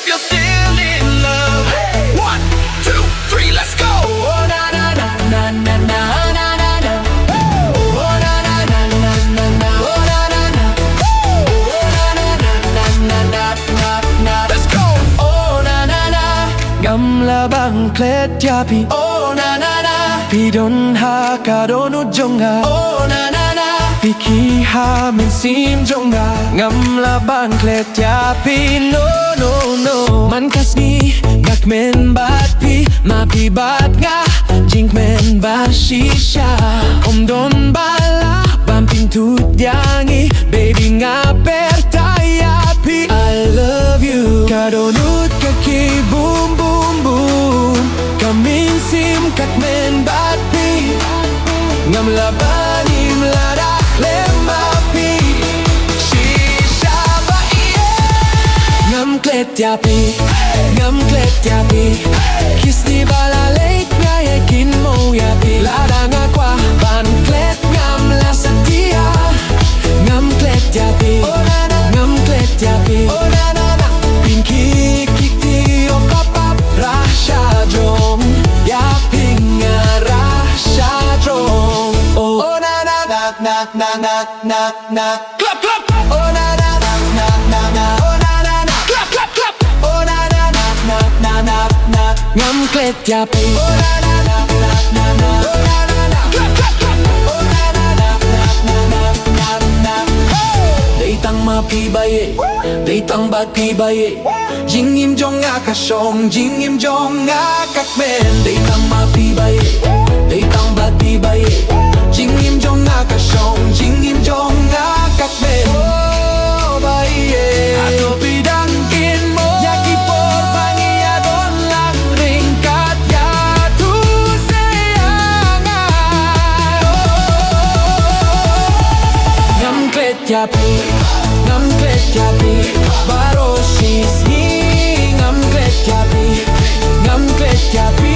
you're still in love. 1, 2, 3, let's go. Oh na na na na na na na na na. Oh na na na na na na. Oh na na na. Oh na na na na na na na. Let's go. Oh na na na. Gamla bang klet ya pi. Oh na na na. Pi don ha ka don u jonga. Oh na na na. Pi ki ha min sim jonga. Gamla bang klet ya pi. No no no. Man kas ni gak men bat pi. Ma pi bat nga. Jink men ba shisha. Om don bala. Bam pintut yangi. Baby nga pertaya pi. I love you. Kadonut kaki boom boom boom. Kamin sim kat men bat pi. Ngam labanim ladak lema pi. Shisha ba iye. Ngam klet ya pi. Ngam klet ya pi. Kiss di bala late nga yakin mo ya pi. Lada nga kwa ban klet ngam la satia. Ngam klet ya pi. Ngam klet ya pi. Pinky kikti o papap rasha jom. Ya pinga rasha jom. Oh na na na na na na na na. Clap clap. Oh na na na na na na. Oh na na na. Clap clap clap. Oh na na na na na na na. Ngam klet ya pi. Oh na na na na na na. Oh na na na. Clap clap clap. Oh na na na na na na na na. Deitang mapi baye. Deitang bat pi baye. Jing im jong nga ka shong. Jing im jong nga kak men. Deitang mapi baye. Deitang bat pi baye. Jing im jong nga ka shong. Jing im jong nga kak men. Oh baye. Ato pidangkin mo. Yaki por bangi adon lang ringkat ya tu sayangan. Ngam klet ya pi. Ngam klet ya pi. Barosis ni ngam klet ya pi. Ngam klet ya pi.